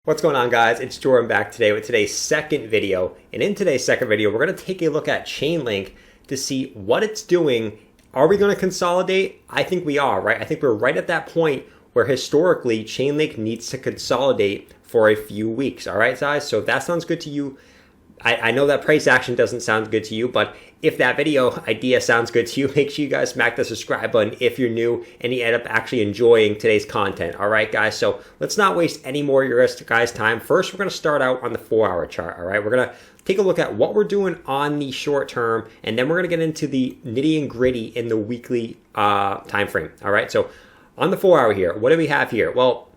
What's going on, guys? It's Jordan back today with today's second video. And in today's second video, we're going to take a look at Chainlink to see what it's doing. Are we going to consolidate? I think we are, right? I think we're right at that point where historically Chainlink needs to consolidate for a few weeks. All right, guys? So if that sounds good to you, I know that price action doesn't sound good to you, but if that video idea sounds good to you, make sure you guys smack the subscribe button if you're new and you end up actually enjoying today's content. All right, guys, so let's not waste any more of your guys' time. First, we're going to start out on the 4-hour chart. All right, we're going to take a look at what we're doing on the short term, and then we're going to get into the nitty and gritty in the weekly time frame. All right, so on the 4-hour here, what do we have here? Well,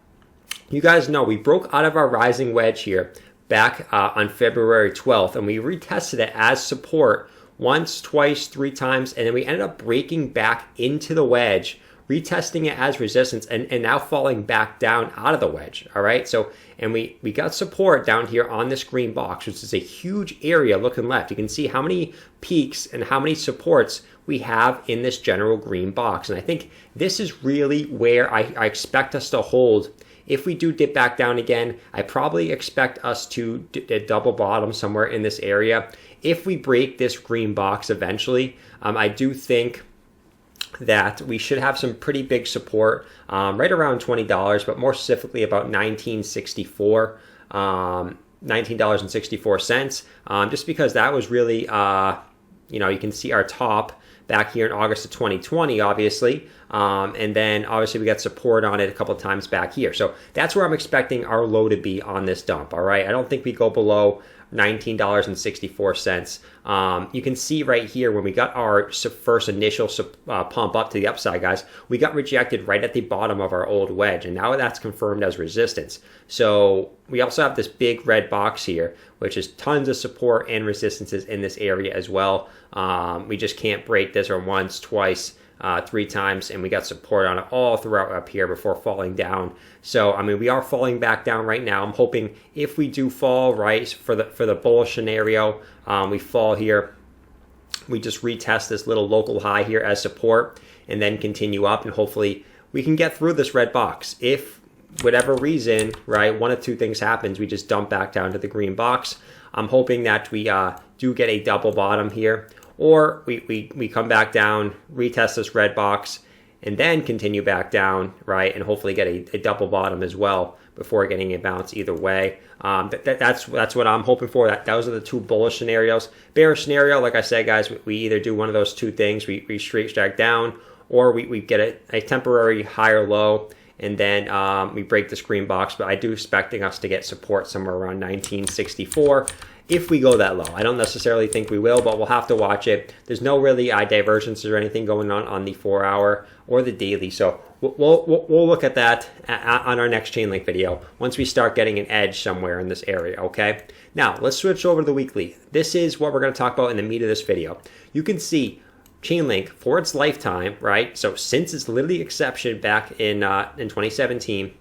you guys know we broke out of our rising wedge here back on February 12th, and we retested it as support once, twice, 3 times, and then we ended up breaking back into the wedge, retesting it as resistance, and now falling back down out of the wedge. All right, so and we got support down here on this green box, which is a huge area looking left. You can see how many peaks and how many supports we have in this general green box, and I think this is really where I expect us to hold. If we do dip back down again, I probably expect us to double bottom somewhere in this area. If we break this green box eventually, I do think that we should have some pretty big support right around $20, but more specifically about $19.64, $19.64, just because that was really, you can see our top back here in August of 2020, obviously. And then obviously we got support on it a couple of times back here. So that's where I'm expecting our low to be on this dump, all right? I don't think we go below $19.64. You can see right here when we got our first initial pump up to the upside, guys, we got rejected right at the bottom of our old wedge, and now that's confirmed as resistance. So we also have this big red box here, which is tons of support and resistances in this area as well. We just can't break this or once, twice, 3 times, and we got support on it all throughout up here before falling down. So I mean, we are falling back down right now. I'm hoping if we do fall, right, for the bullish scenario, we fall here, we just retest this little local high here as support and then continue up, and hopefully we can get through this red box. If whatever reason, right, one of 2 things happens, we just dump back down to the green box. I'm hoping that we do get a double bottom here, or we come back down, retest this red box, and then continue back down, right, and hopefully get a double bottom as well before getting a bounce either way. That's what I'm hoping for. Those are the 2 bullish scenarios. Bearish scenario, like I said, guys, we either do one of those 2 things. We straight strike down, or we get a temporary higher low, and then we break this green box. But I do expecting us to get support somewhere around 1964 if we go that low. I don't necessarily think we will, but we'll have to watch it. There's no really divergences or anything going on the 4-hour or the daily, so we'll look at that on our next Chainlink video once we start getting an edge somewhere in this area, okay? Now, let's switch over to the weekly. This is what we're going to talk about in the meat of this video. You can see Chainlink for its lifetime, right? So since its literally inception back in 2017,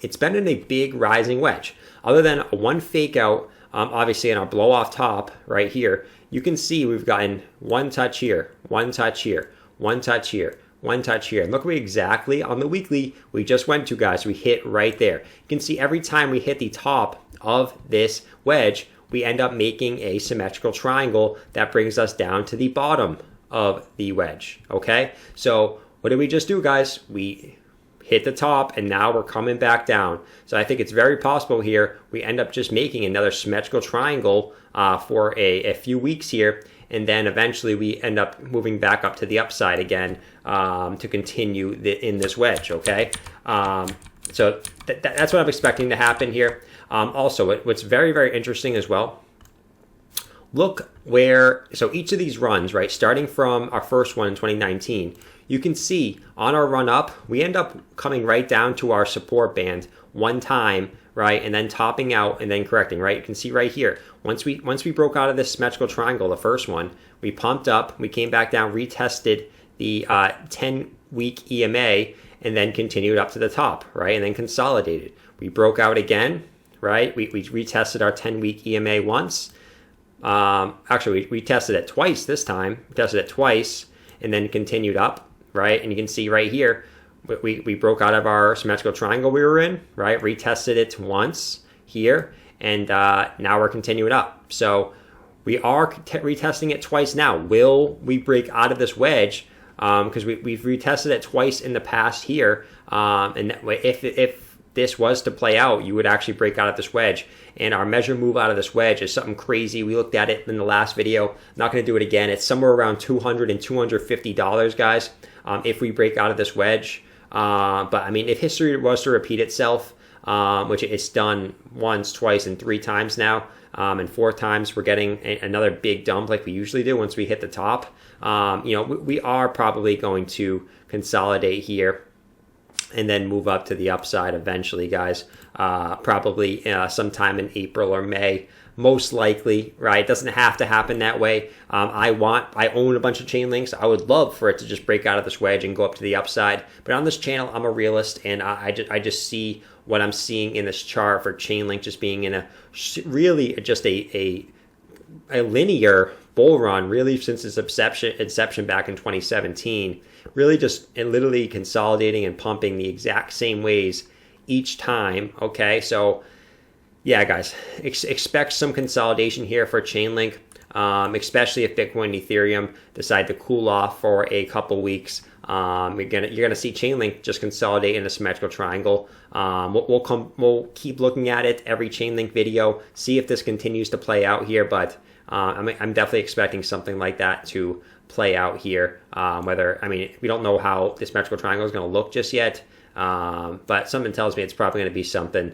it's been in a big rising wedge. Other than one fake out, obviously in our blow off top right here, you can see we've gotten one touch here, one touch here, one touch here, one touch here. And look where exactly on the weekly we just went to, guys. We hit right there. You can see every time we hit the top of this wedge, we end up making a symmetrical triangle that brings us down to the bottom of the wedge, okay? So what did we just do, guys? We hit the top, and now we're coming back down. So I think it's very possible here we end up just making another symmetrical triangle for a few weeks here, and then eventually we end up moving back up to the upside again to continue in this wedge, okay? So that's what I'm expecting to happen here. Also, what's very, very interesting as well, look where, so each of these runs, right, starting from our first one in 2019, you can see on our run up, we end up coming right down to our support band one time, right, and then topping out and then correcting, right? You can see right here, once we broke out of this symmetrical triangle, the first one, we pumped up, we came back down, retested the 10-week EMA, and then continued up to the top, right, and then consolidated. We broke out again, right? We retested our 10-week EMA once. Actually, we tested it twice this time. We tested it twice and then continued up, right? And you can see right here, we broke out of our symmetrical triangle we were in, right? Retested it once here, and now we're continuing up. So we are retesting it twice now. Will we break out of this wedge? Because we've retested it twice in the past here, and if this was to play out, you would actually break out of this wedge. And our measure move out of this wedge is something crazy. We looked at it in the last video. I'm not going to do it again. It's somewhere around $200 and $250, guys, if we break out of this wedge. But I mean, if history was to repeat itself, which it's done once, twice, and 3 times now, and 4 times, we're getting another big dump like we usually do once we hit the top. We are probably going to consolidate here and then move up to the upside eventually, guys. Probably sometime in April or May, most likely, right? It doesn't have to happen that way. I own a bunch of chain links. I would love for it to just break out of this wedge and go up to the upside. But on this channel, I'm a realist, and I just see what I'm seeing in this chart for Chainlink just being in a really just a linear bull run, really since its inception back in 2017. Really just literally consolidating and pumping the exact same ways each time. Okay, so yeah, guys, expect some consolidation here for Chainlink, especially if Bitcoin and Ethereum decide to cool off for a couple weeks. You're gonna see Chainlink just consolidate in a symmetrical triangle. We'll keep looking at it every Chainlink video, see if this continues to play out here. But I'm definitely expecting something like that to play out here. We don't know how this symmetrical triangle is going to look just yet, but something tells me it's probably going to be something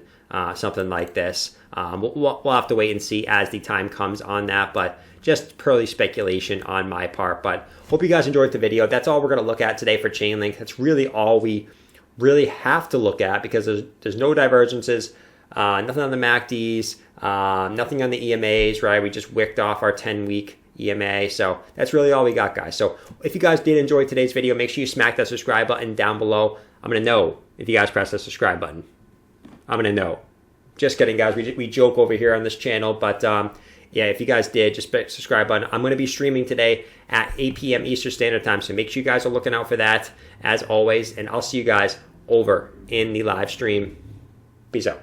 like this. We'll have to wait and see as the time comes on that, but just purely speculation on my part. But hope you guys enjoyed the video. That's all we're going to look at today for Chainlink. That's really all we really have to look at, because there's no divergences, nothing on the MACDs, nothing on the EMAs, right? We just wicked off our 10-week EMA. So that's really all we got, guys. So if you guys did enjoy today's video, make sure you smack that subscribe button down below. I'm going to know if you guys press the subscribe button. I'm going to know. Just kidding, guys. We joke over here on this channel. But yeah, if you guys did, just hit the subscribe button. I'm going to be streaming today at 8 p.m. Eastern Standard Time. So make sure you guys are looking out for that, as always. And I'll see you guys over in the live stream. Peace out.